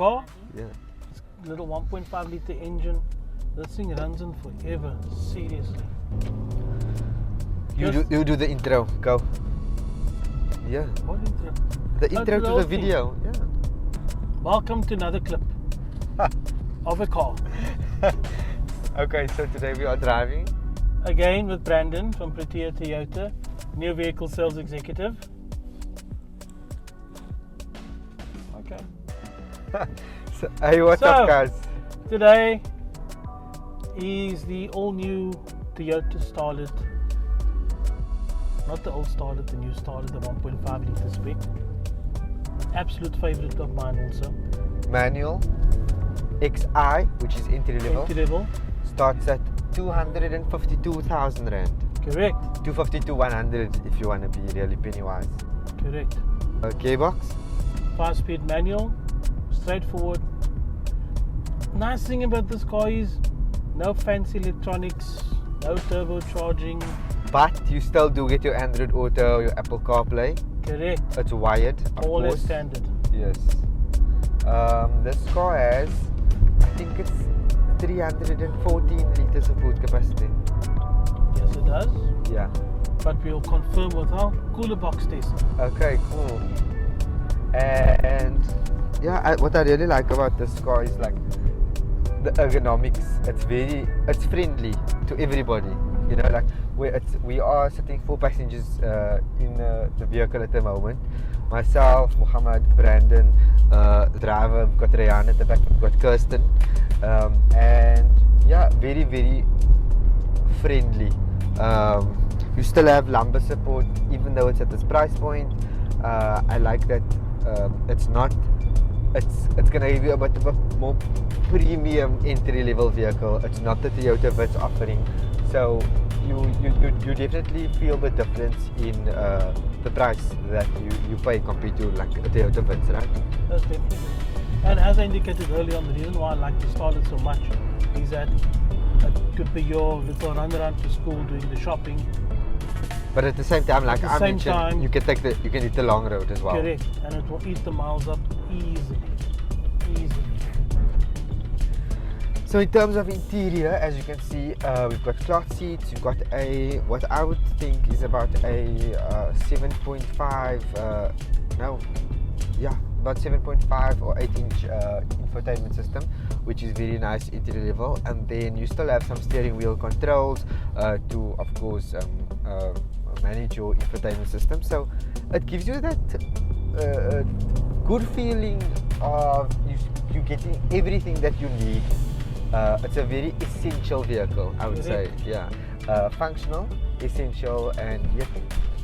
car. Yeah. Little 1.5 litre engine. This thing runs on forever. Seriously. You do the intro. Go. Yeah. What intro? The intro to the video. Yeah. Welcome to another clip of a car. Okay, so today we are driving. Again with Brandon from Protea Toyota, new vehicle sales executive. Okay. So, hey, what's up, guys? Today is the all-new Toyota Starlet. Not the old Starlet, the new Starlet, the 1.5 litre spec. Absolute favourite of mine also. Manual XI, which is entry level. Entry level. Starts at 252,000 rand. Correct. 250 100 if you want to be really penny wise. Correct. Gearbox. 5-speed manual, straightforward. Nice thing about this car is no fancy electronics, no turbocharging. But you still do get your Android Auto, your Apple CarPlay. Correct. It's wired, of All course. as standard. Yes. This car has, I think it's 314 litres of boot capacity. Yes, it does. Yeah. But we'll confirm with our cooler box test. Okay, cool. And yeah, what I really like about this car is like the ergonomics. It's friendly to everybody. You know, like we are sitting 4 passengers in the vehicle at the moment. Myself, Muhammad, Brandon, the driver. We've got Rayan at the back. We've got Kirsten, and yeah, very very friendly. You still have lumbar support even though it's at this price point. I like that. It's gonna give you a bit of a more premium entry level vehicle. It's not the Toyota Vitz offering, so you definitely feel the difference in the price that you pay compared to like a Toyota Vitz, right? That's definitely. And as I indicated earlier on, the reason why I like the Starlet so much is that it could be your little run around to school doing the shopping. But at the same time, like I mentioned, you can hit the long road as well. Correct, and it will eat the miles up easily. So in terms of interior, as you can see, we've got cloth seats. We've got what I would think is about a 7.5, about 7.5 or 8-inch infotainment system, which is very nice entry level. And then you still have some steering wheel controls to, of course, manage your infotainment system. So it gives you that good feeling of you getting everything that you need. It's a very essential vehicle, I would say. Yeah, functional, essential, and yet,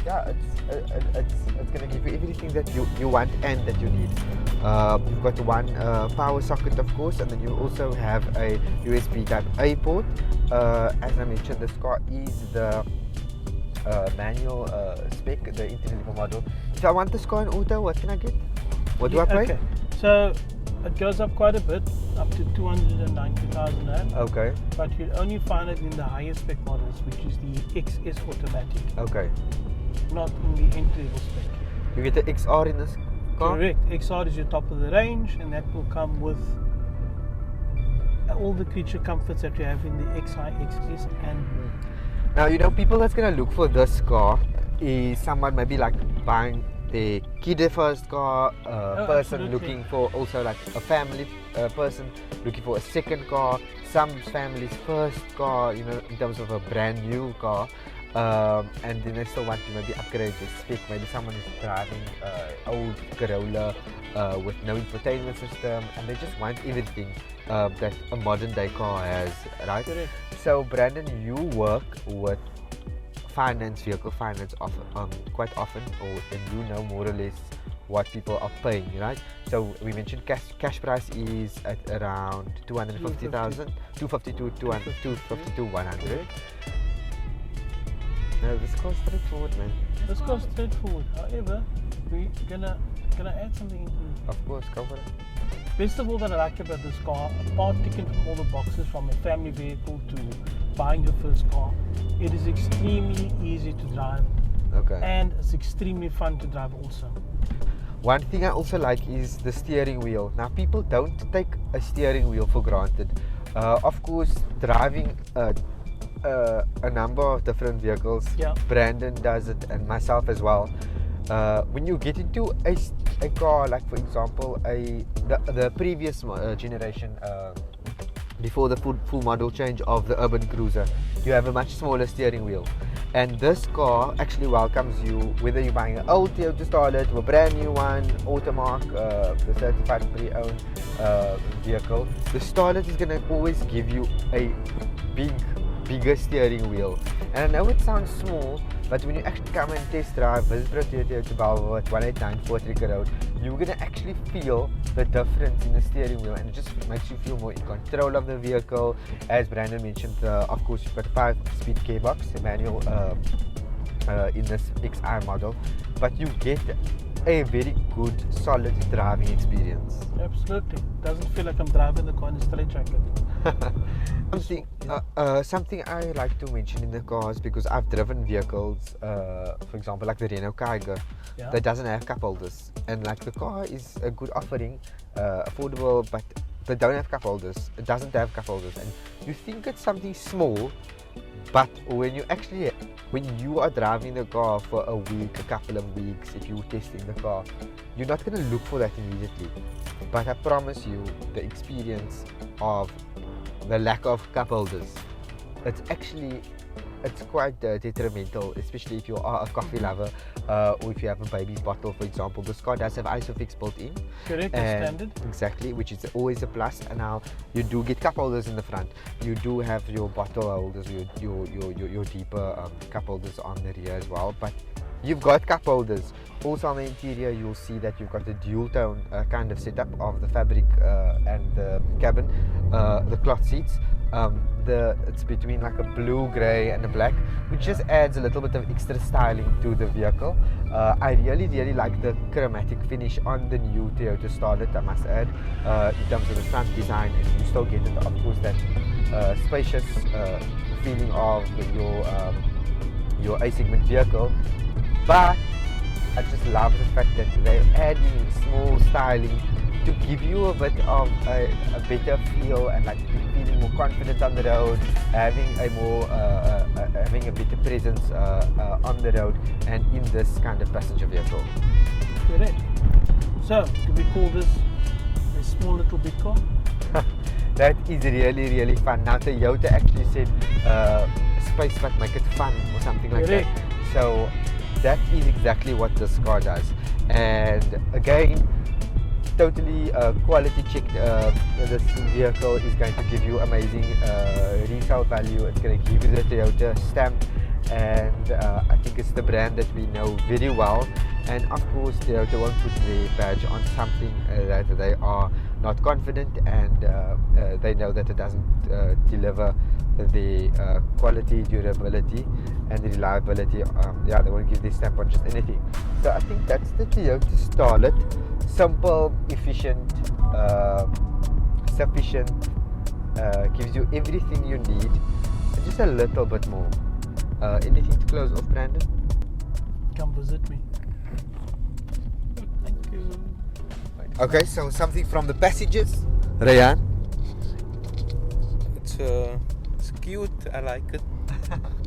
yeah, it's gonna give you everything that you want and that you need. You've got one power socket, of course, and then you also have a USB Type A port. As I mentioned, this car is the manual spec, the entry level model. If I want this car in auto, what can I get? What do I pay? Okay, so it goes up quite a bit, up to 290,000 rand. Okay. But you'll only find it in the higher spec models, which is the XS automatic. Okay. Not in the entry level spec. You get the XR in this car? Correct. XR is your top of the range, and that will come with all the creature comforts that you have in the XI, XS, and now, you know, people that's gonna look for this car is someone maybe like buying the kid first car, person absolutely. looking for also like a family person looking for a second car, some families first car, you know, in terms of a brand new car, and then they still want to maybe upgrade the spec. Maybe someone is driving old Corolla with no infotainment system, and they just want everything that a modern day car has, right? Correct. So Brandon, you work with vehicle finance quite often, and you know more or less what people are paying, right? So we mentioned cash price is at around 250,000, 250 100. No, this car's straightforward, man. This car's straightforward. However, we're gonna add something into it. Of course, go for it. Best of all that I like about this car, apart ticking from all the boxes from a family vehicle to buying your first car, it is extremely easy to drive. Okay. And it's extremely fun to drive also. One thing I also like is the steering wheel. Now, people don't take a steering wheel for granted. Of course, driving a number of different vehicles, Yeah. Brandon does it, and myself as well. When you get into a car, like for example, the previous generation, before the full model change of the urban cruiser, you have a much smaller steering wheel. And this car actually welcomes you, whether you're buying an old Toyota Starlet or a brand new one, Automark, the certified pre-owned vehicle. The Starlet is going to always give you a bigger steering wheel. And I know it sounds small, but when you actually come and test drive, visit Protea Toyota Balvo at 189 Fort Ricker Road, you're going to actually feel the difference in the steering wheel, and it just makes you feel more in control of the vehicle. As Brandon mentioned, of course, you've got a 5-speed gearbox, manual in this XI model, but you get a very good, solid driving experience. Absolutely. Doesn't feel like I'm driving the car in a straight jacket. Something I like to mention in the cars, because I've driven vehicles, for example, like the Renault Kiger, that doesn't have cup holders, and like the car is a good offering, affordable, but they don't have cup holders. It doesn't have cup holders, and you think it's something small, but when you are driving the car for a week, a couple of weeks, if you're testing the car, you're not going to look for that immediately. But I promise you, the experience of the lack of cup holders, it's quite detrimental, especially if you are a coffee lover, or if you have a baby's bottle, for example. This car does have ISOFIX built in. Correct, standard. Exactly, which is always a plus. And now you do get cup holders in the front. You do have your bottle holders, your deeper cup holders on the rear as well. But you've got cup holders. Also on the interior, you'll see that you've got a dual tone kind of setup of the fabric and the cabin, the cloth seats. It's between like a blue, grey and a black, which just adds a little bit of extra styling to the vehicle. I really like the chromatic finish on the new Toyota Starlet, I must add, in terms of the front design, and you still get it, of course, that spacious feeling of your A-segment vehicle. But I just love the fact that they're adding small styling to give you a bit of a better feel, and like feeling more confident on the road, having a better presence on the road and in this kind of passenger vehicle. Correct. So, do we call this a small little big car? That is really fun. Now Toyota actually said space but make it fun or something like Correct. that. So that is exactly what this car does. And again, totally quality checked. This vehicle is going to give you amazing resale value. It's going to give you the Toyota stamp, and I think it's the brand that we know very well. And of course, Toyota won't put their badge on something that they are not confident, and they know that it doesn't deliver the quality, durability and the reliability. They won't give their stamp on just anything. So I think that's the Toyota Starlet. Simple, efficient, sufficient, gives you everything you need and just a little bit more. Anything to close off, Brandon? Come visit me. Thank you. Okay, so something from the passengers. Rayan? It's cute, I like it.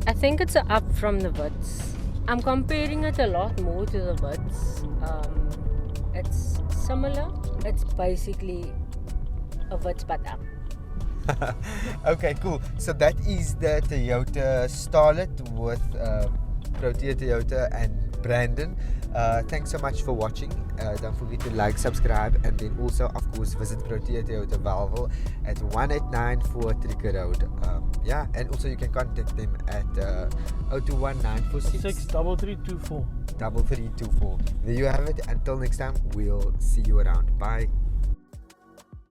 I think it's a up from the Wits. I'm comparing it a lot more to the Wits. It's similar. It's basically a Wits but up. Okay, cool. So that is the Toyota Starlet with Protea Toyota and Brandon. Thanks so much for watching. Don't forget to like, subscribe, and then also, of course, visit Protea Toyota Valvo at 189 Fort Ricker Road. And also you can contact them at 021946 63324. 3324. There you have it. Until next time, we'll see you around. Bye.